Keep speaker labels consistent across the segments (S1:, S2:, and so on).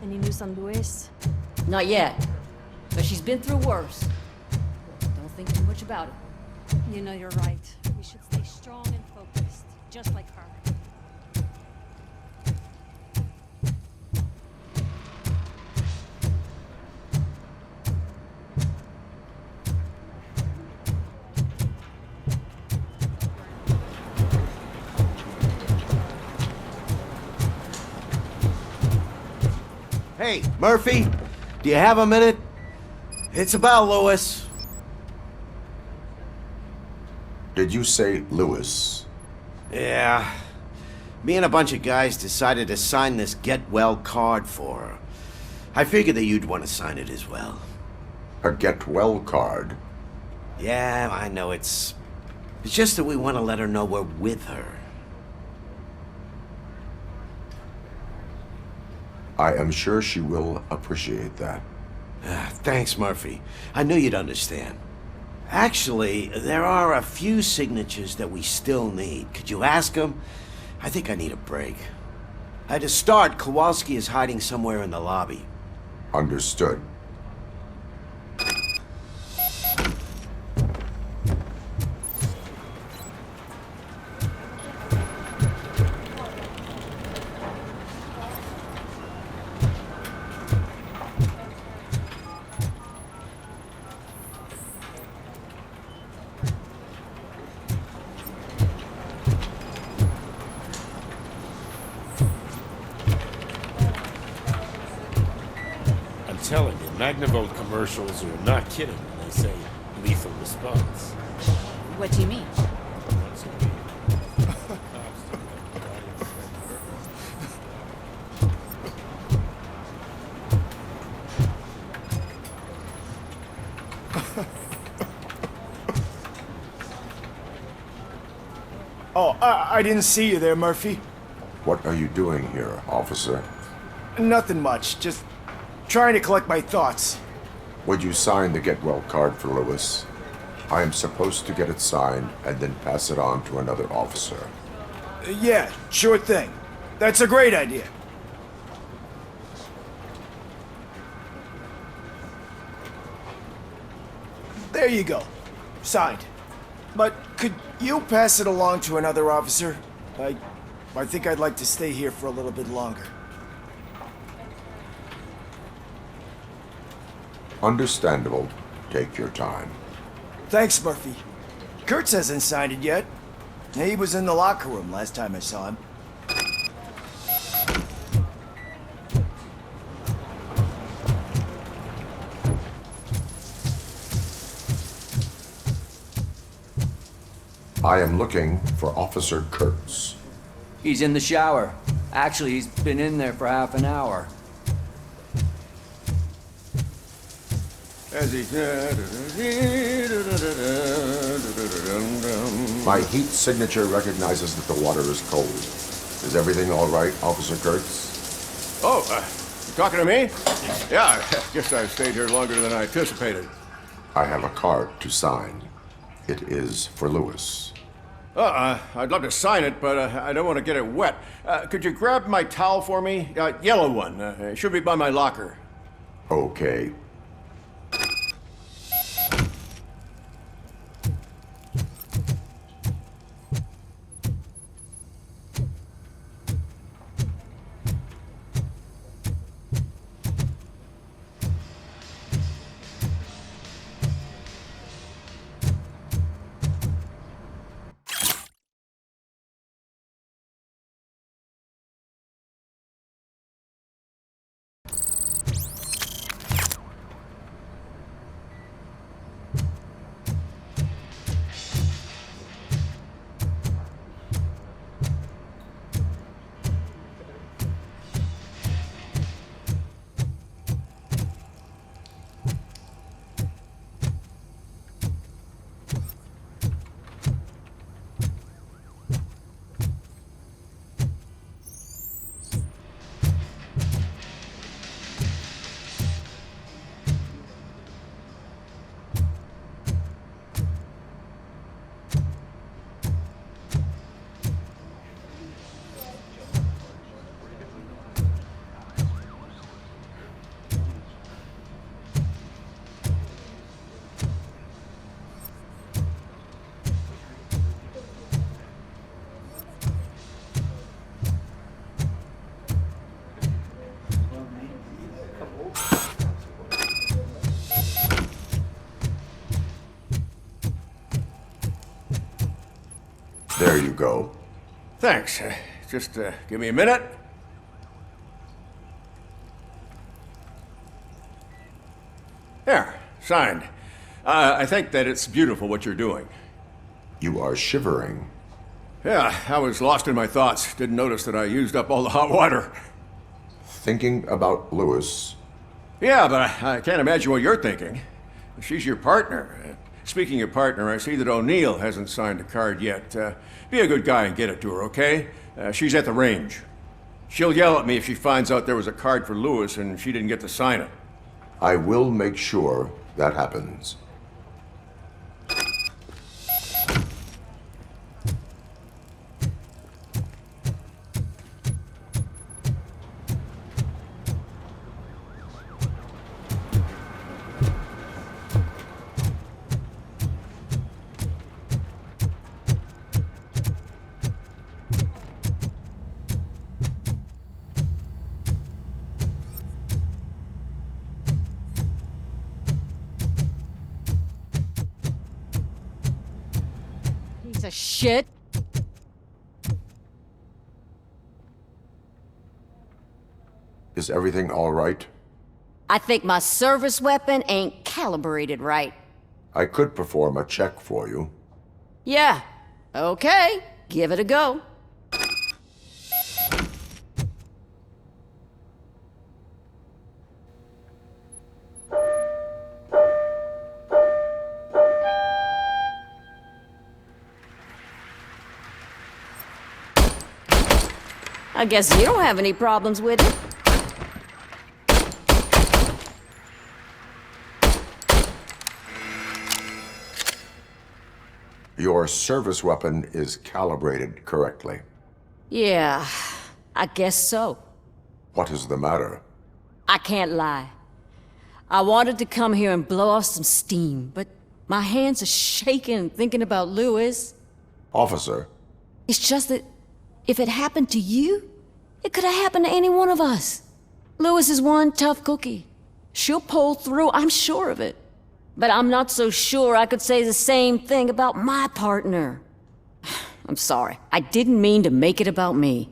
S1: Any news on Luis?
S2: Not yet, but she's been through worse. Don't think too much about it.
S1: You know, you're right. We should stay strong and focused, just like her.
S3: Hey, Murphy, do you have a minute? It's about Lewis.
S4: Did you say Lewis?
S3: Yeah. Me and a bunch of guys decided to sign this get well card for her. I figured that you'd want to sign it as well.
S4: A get well card?
S3: Yeah, I know it's just that we want to let her know we're with her.
S4: I am sure she will appreciate that.
S3: Thanks, Murphy. I knew you'd understand. Actually, there are a few signatures that we still need. Could you ask them? I think I need a break. To start, Kowalski is hiding somewhere in the lobby.
S4: Understood.
S5: I'm telling you, Magnavolt commercials are not kidding when they say lethal response.
S2: What do you mean?
S6: Oh, I didn't see you there, Murphy.
S4: What are you doing here, officer?
S6: Nothing much, just trying to collect my thoughts.
S4: Would you sign the get well card for Lewis? I am supposed to get it signed and then pass it on to another officer.
S6: Yeah, sure thing. That's a great idea. There you go. Signed. But could you pass it along to another officer? I think I'd like to stay here for a little bit longer.
S4: Understandable. Take your time.
S6: Thanks, Murphy. Kurtz hasn't signed it yet. He was in the locker room last time I saw him.
S4: I am looking for Officer Kurtz.
S7: He's in the shower. Actually, he's been in there for half an hour.
S4: My heat signature recognizes that the water is cold. Is everything all right, Officer Kurtz?
S8: Oh, you talking to me? Yeah, I guess I stayed here longer than I anticipated.
S4: I have a card to sign. It is for Lewis.
S8: I'd love to sign it, but I don't want to get it wet. Could you grab my towel for me? Yellow one. It should be by my locker.
S4: Okay. There you go.
S8: Thanks. Just give me a minute. There, signed. I think that it's beautiful what you're doing.
S4: You are shivering.
S8: Yeah, I was lost in my thoughts. Didn't notice that I used up all the hot water.
S4: Thinking about Lewis.
S8: Yeah, but I can't imagine what you're thinking. She's your partner. Speaking of partner, I see that O'Neill hasn't signed a card yet. Be a good guy and get it to her, okay? She's at the range. She'll yell at me if she finds out there was a card for Lewis and she didn't get to sign it.
S4: I will make sure that happens.
S2: Piece of shit.
S4: Is everything all right?
S2: I think my service weapon ain't calibrated right.
S4: I could perform a check for you.
S2: Yeah. Okay. Give it a go. I guess you don't have any problems with it.
S4: Your service weapon is calibrated correctly.
S2: Yeah, I guess so.
S4: What is the matter?
S2: I can't lie. I wanted to come here and blow off some steam, but my hands are shaking thinking about Lewis.
S4: Officer,
S2: It's just that if it happened to you, it could have happened to any one of us. Lewis is one tough cookie. She'll pull through, I'm sure of it. But I'm not so sure I could say the same thing about my partner. I'm sorry. I didn't mean to make it about me.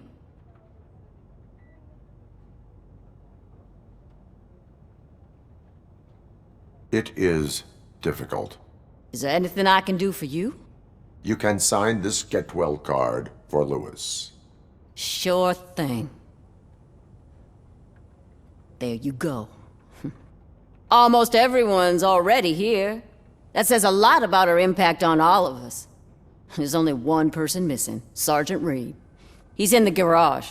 S4: it is difficult.
S2: Is there anything I can do for you?
S4: You can sign this get well card for Lewis.
S2: Sure thing. There you go. Almost everyone's already here. That says a lot about her impact on all of us. There's only one person missing, Sergeant Reed. He's in the garage.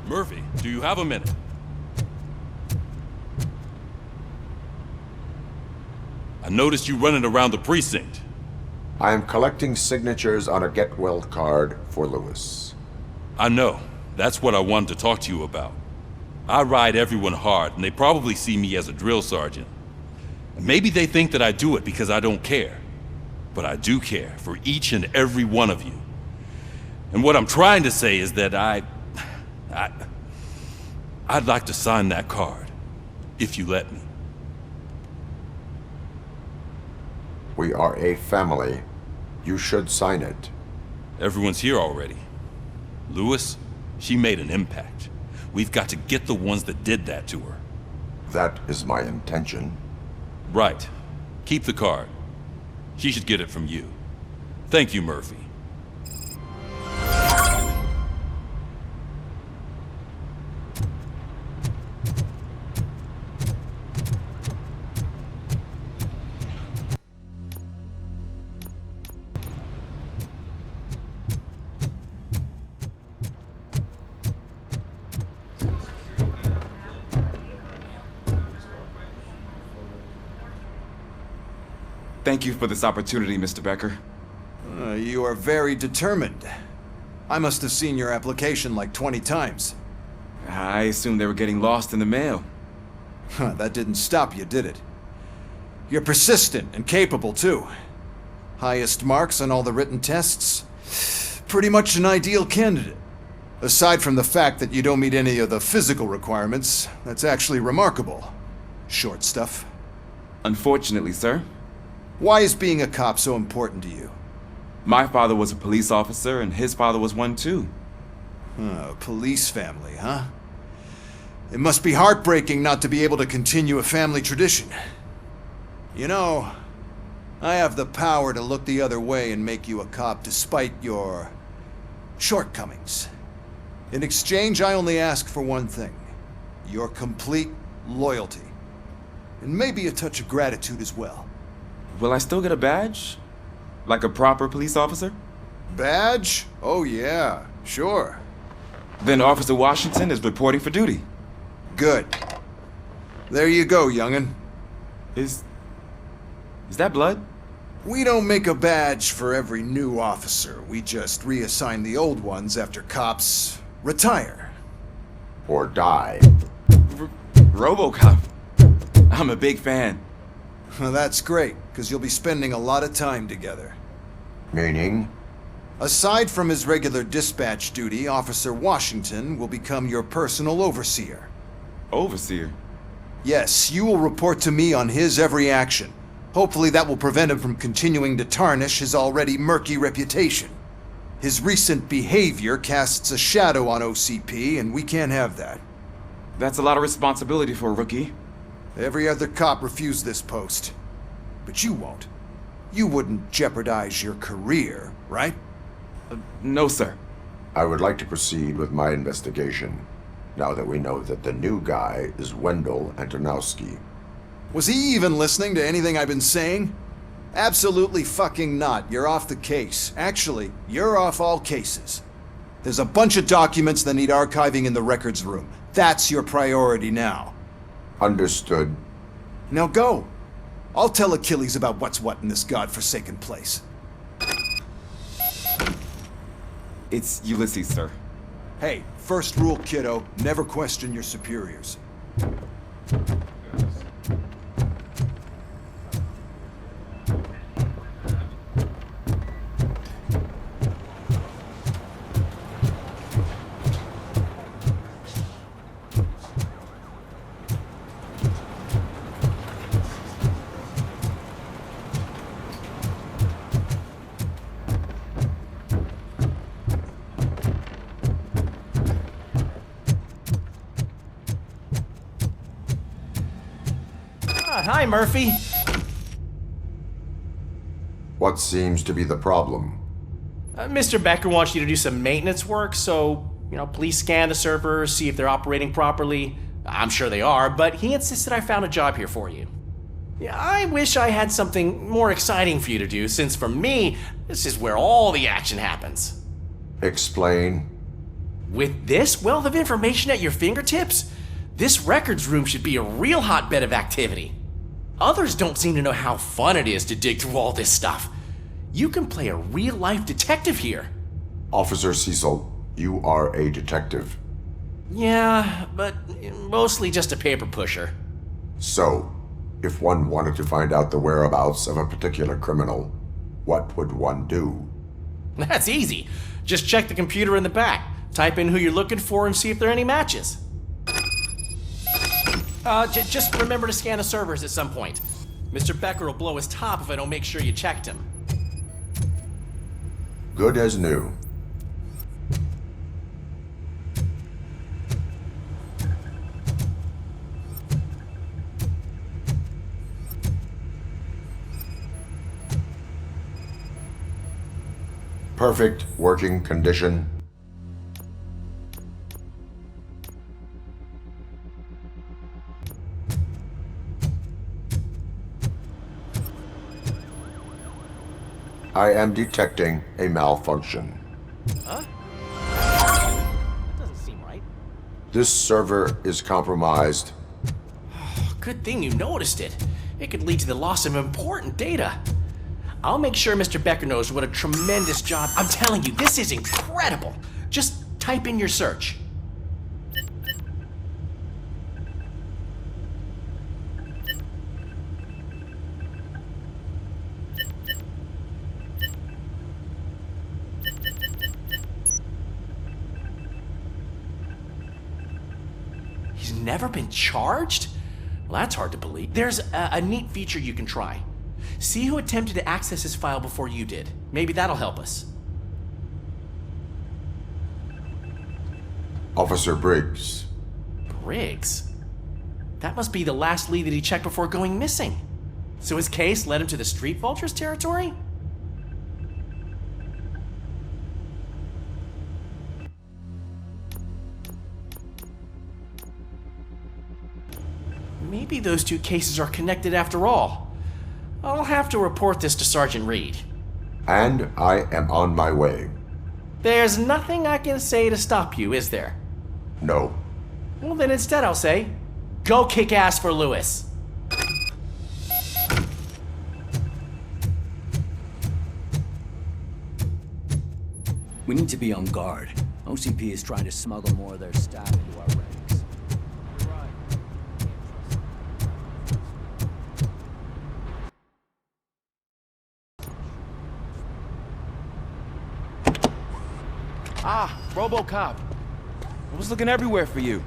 S9: Murphy, do you have a minute? I noticed you running around the precinct.
S4: I am collecting signatures on a get well card for Lewis.
S9: I know. That's what I wanted to talk to you about. I ride everyone hard, and they probably see me as a drill sergeant. And maybe they think that I do it because I don't care. But I do care for each and every one of you. And what I'm trying to say is that I'd like to sign that card, if you let me.
S4: We are a family. You should sign it.
S9: Everyone's here already. Lewis, she made an impact. We've got to get the ones that did that to her.
S4: That is my intention.
S9: Right. Keep the card. She should get it from you. Thank you, Murphy.
S10: Thank you for this opportunity, Mr. Becker.
S11: You are very determined. I must have seen your application like 20 times.
S10: I assumed they were getting lost in the mail.
S11: That didn't stop you, did it? You're persistent and capable, too. Highest marks on all the written tests, Pretty much an ideal candidate. Aside from the fact that you don't meet any of the physical requirements, that's actually remarkable. Short stuff.
S10: Unfortunately, sir.
S11: Why is being a cop so important to you?
S10: My father was a police officer, and his father was one too.
S11: Police family, huh? It must be heartbreaking not to be able to continue a family tradition. You know, I have the power to look the other way and make you a cop despite your shortcomings. In exchange, I only ask for one thing. Your complete loyalty. And maybe a touch of gratitude as well.
S10: Will I still get a badge? Like a proper police officer?
S11: Badge? Oh yeah, sure.
S10: Then Officer Washington is reporting for duty.
S11: Good. There you go, young'un.
S10: Is that blood?
S11: We don't make a badge for every new officer. We just reassign the old ones after cops retire.
S4: Or die.
S10: Robocop. I'm a big fan.
S11: Well, that's great, because you'll be spending a lot of time together.
S4: Meaning?
S11: Aside from his regular dispatch duty, Officer Washington will become your personal overseer.
S10: Overseer?
S11: Yes, you will report to me on his every action. Hopefully that will prevent him from continuing to tarnish his already murky reputation. His recent behavior casts a shadow on OCP, and we can't have that.
S10: That's a lot of responsibility for a rookie.
S11: Every other cop refused this post. But you won't. You wouldn't jeopardize your career, right?
S10: No, sir.
S4: I would like to proceed with my investigation, now that we know that the new guy is Wendell Antonowski.
S11: Was he even listening to anything I've been saying? Absolutely fucking not. You're off the case. Actually, you're off all cases. There's a bunch of documents that need archiving in the records room. That's your priority now.
S4: Understood.
S11: Now go. I'll tell Achilles about what's what in this godforsaken place.
S10: It's Ulysses, sir.
S11: Hey, first rule, kiddo, never question your superiors.
S12: Hi, Murphy.
S4: What seems to be the problem?
S12: Mr. Becker wants you to do some maintenance work, so, please scan the servers, see if they're operating properly. I'm sure they are, but he insisted I found a job here for you. Yeah, I wish I had something more exciting for you to do, since for me, this is where all the action happens.
S4: Explain.
S12: With this wealth of information at your fingertips, this records room should be a real hotbed of activity. Others don't seem to know how fun it is to dig through all this stuff. You can play a real-life detective here.
S4: Officer Cecil, you are a detective.
S12: Yeah, but mostly just a paper pusher.
S4: So, if one wanted to find out the whereabouts of a particular criminal, what would one do?
S12: That's easy. Just check the computer in the back, type in who you're looking for, and see if there are any matches. Just remember to scan the servers at some point. Mr. Becker will blow his top if I don't make sure you checked him.
S4: Good as new. Perfect working condition. I am detecting a malfunction.
S12: Huh? That doesn't seem right.
S4: This server is compromised.
S12: Good thing you noticed it. It could lead to the loss of important data. I'll make sure Mr. Becker knows what a tremendous job. I'm telling you, this is incredible. Just type in your search. never been charged? Well, that's hard to believe. There's a neat feature you can try. See who attempted to access his file before you did. Maybe that'll help us.
S4: Officer Briggs.
S12: Briggs? That must be the last lead that he checked before going missing. So his case led him to the Street Vultures territory? Maybe those two cases are connected after all. I'll have to report this to Sergeant Reed.
S4: And I am on my way.
S12: There's nothing I can say to stop you, is there?
S4: No.
S12: Well, then instead I'll say, go kick ass for Lewis.
S7: We need to be on guard. OCP is trying to smuggle more of their staff into our ranks.
S10: Ah, Robocop. I was looking everywhere for you.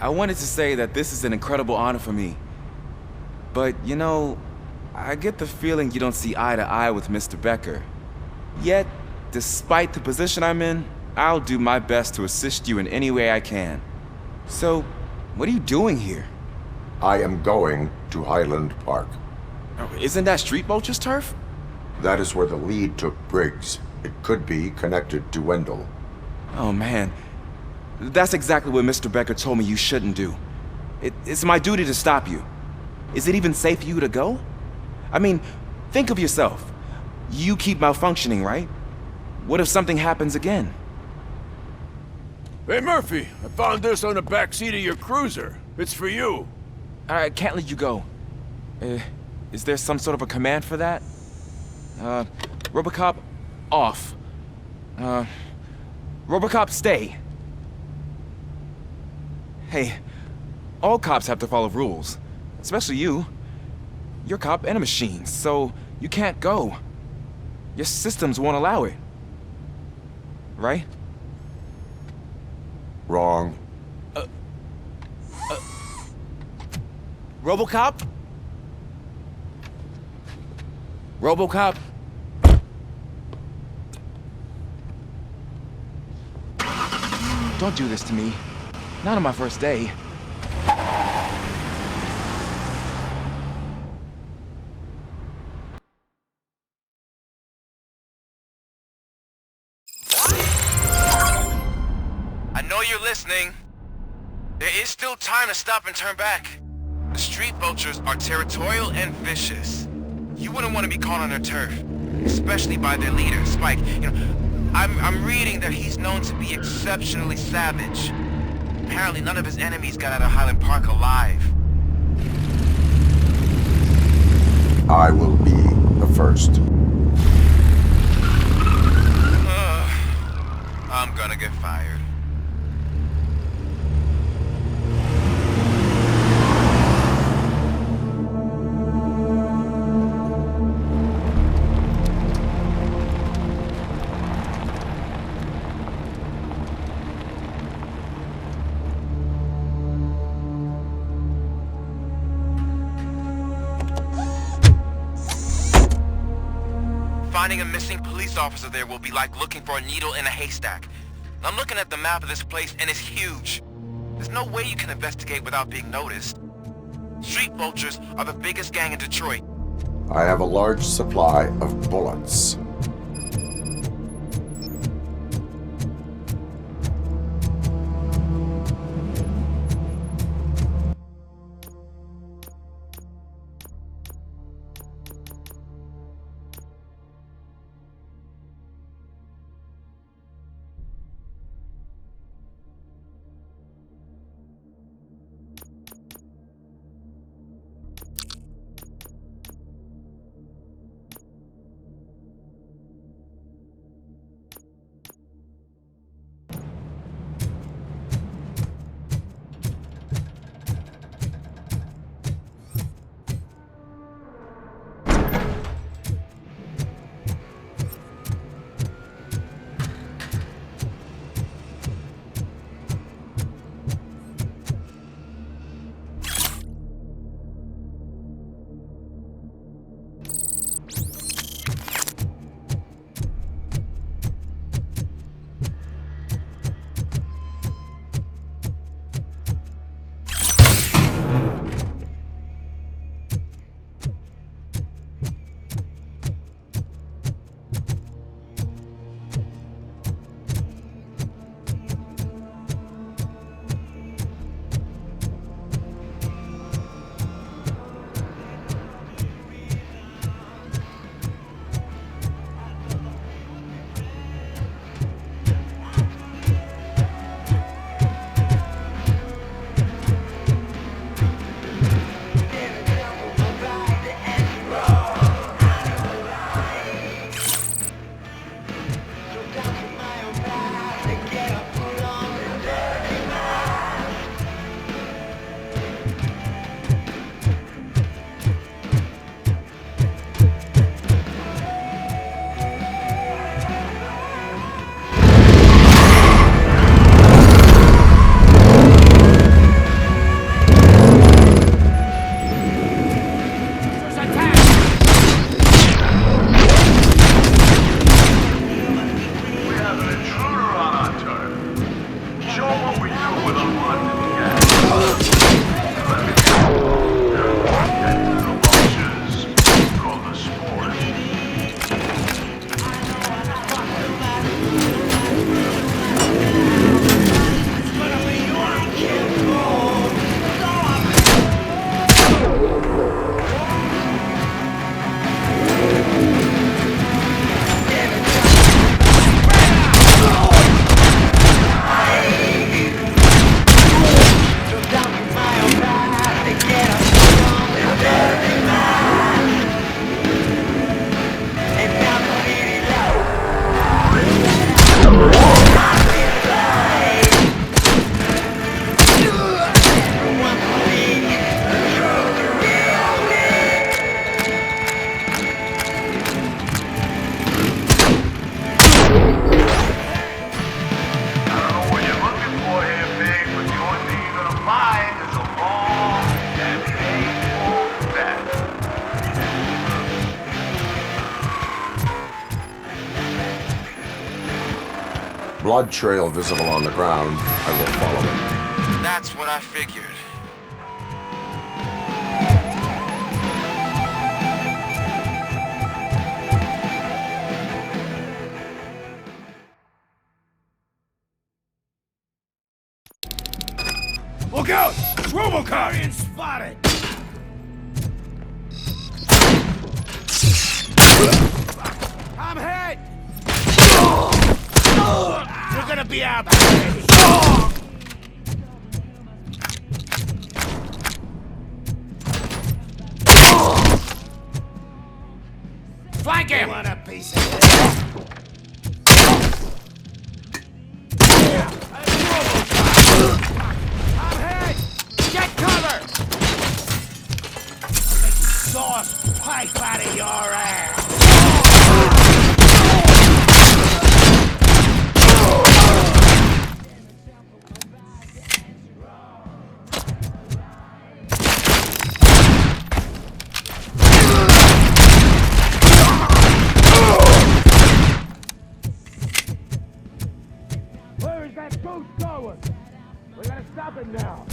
S10: I wanted to say that this is an incredible honor for me. But, you know, I get the feeling you don't see eye to eye with Mr. Becker. Yet, despite the position I'm in, I'll do my best to assist you in any way I can. So, what are you doing here?
S4: I am going to Highland Park.
S10: Oh, isn't that Street Vulture's turf?
S4: That is where the lead took Briggs. It could be connected to Wendell.
S10: Oh, man. That's exactly what Mr. Becker told me you shouldn't do. It's my duty to stop you. Is it even safe for you to go? I mean, think of yourself. You keep malfunctioning, right? What if something happens again?
S8: Hey, Murphy, I found this on the back seat of your cruiser. It's for you.
S10: I can't let you go. Is there some sort of a command for that? Robocop, off. Robocop, stay. Hey, all cops have to follow rules. Especially you. You're a cop and a machine, so you can't go. Your systems won't allow it. Right?
S4: Wrong.
S10: Robocop? Robocop? Don't do this to me. Not on my first day.
S13: I know you're listening. There is still time to stop and turn back. The Street Vultures are territorial and vicious. You wouldn't want to be caught on their turf, especially by their leader, Spike. You know, I'm reading that he's known to be exceptionally savage. Apparently none of his enemies got out of Highland Park alive.
S4: I will be the first.
S13: I'm gonna get fired. Finding a missing police officer there will be like looking for a needle in a haystack. I'm looking at the map of this place and it's huge. There's no way you can investigate without being noticed. Street Vultures are the biggest gang in Detroit.
S4: I have a large supply of bullets. blood trail visible on the ground, I will follow it.
S13: That's what I figured.
S3: Look out! It's Robocop! Being spotted! I'm hit! You're gonna be out of Flank him! You want a piece of this? Get cover! Make sauce pipe out of your ass! Where is that ghost going? We gotta stop it now.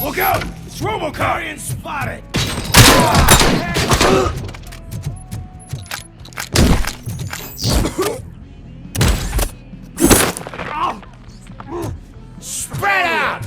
S3: Look out! It's Robocop! Being spotted! Spread out!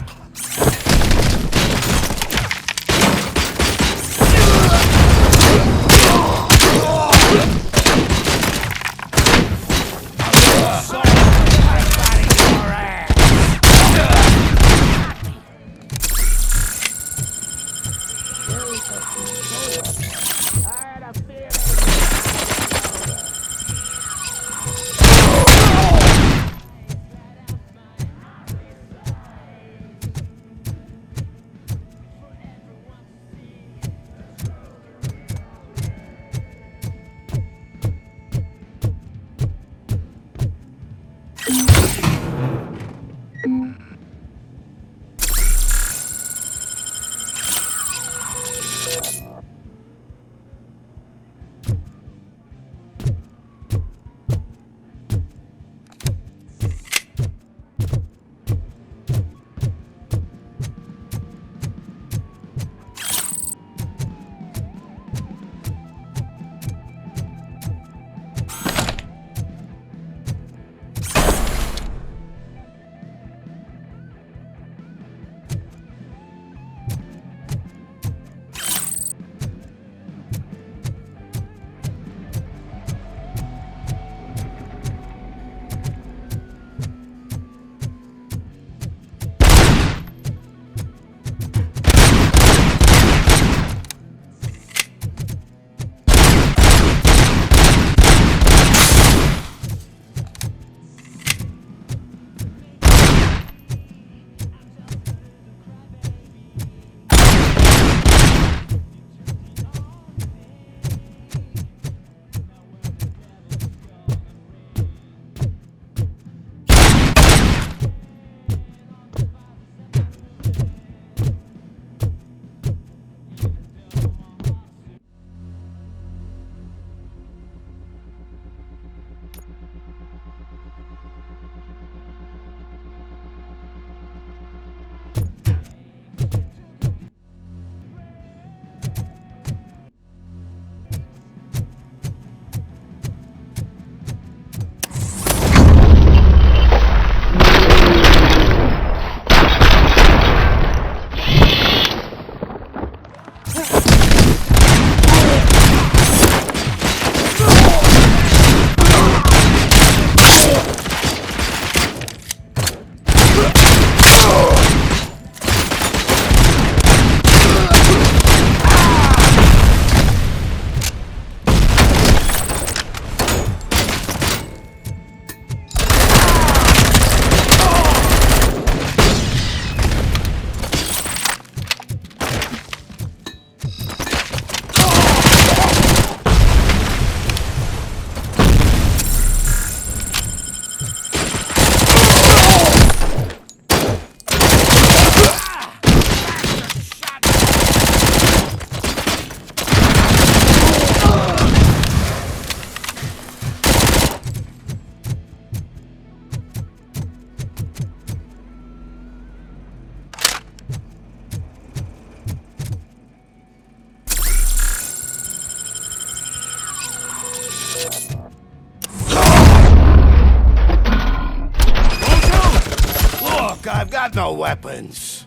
S3: I've got no weapons.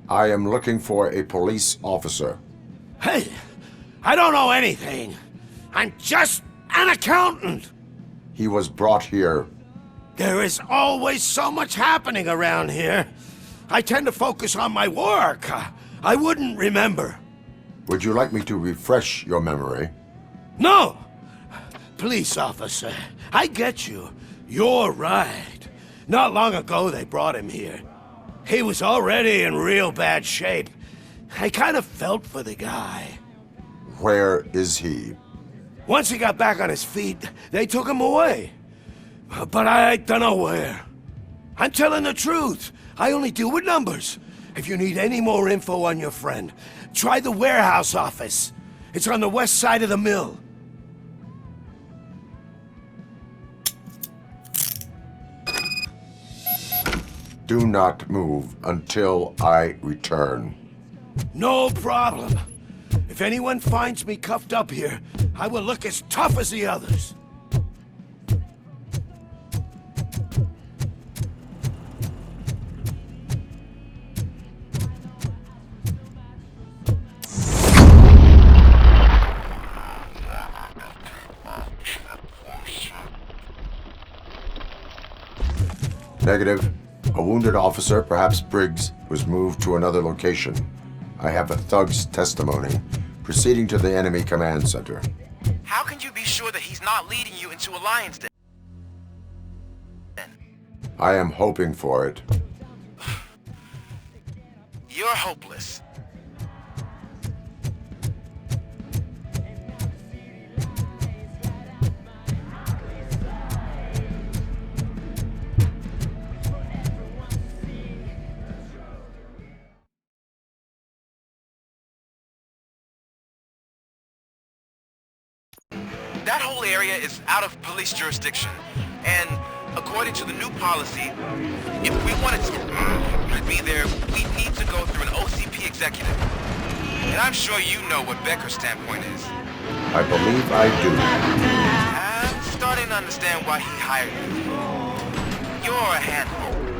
S4: I am looking for a police officer.
S3: Hey, I don't know anything. I'm just an accountant.
S4: He was brought here.
S3: There is always so much happening around here. I tend to focus on my work. I wouldn't remember.
S4: Would you like me to refresh your memory?
S3: No! Police officer, I get you. You're right. Not long ago they brought him here. He was already in real bad shape. I kind of felt for the guy.
S4: Where is he?
S3: Once he got back on his feet, they took him away. But I don't know where. I'm telling the truth. I only deal with numbers. If you need any more info on your friend, try the warehouse office. It's on the west side of the mill.
S4: Do not move until I return.
S3: No problem. If anyone finds me cuffed up here, I will look as tough as the others.
S4: Negative. A wounded officer, perhaps Briggs, was moved to another location. I have a thug's testimony. Proceeding to the enemy command center.
S13: How can you be sure that he's not leading you into a lion's den?
S4: I am hoping for it.
S13: You're hopeless. That whole area is out of police jurisdiction, and according to the new policy, if we wanted to be there, we need to go through an OCP executive. And I'm sure you know what Becker's standpoint is.
S4: I believe I do.
S13: I'm starting to understand why he hired you. You're a handful.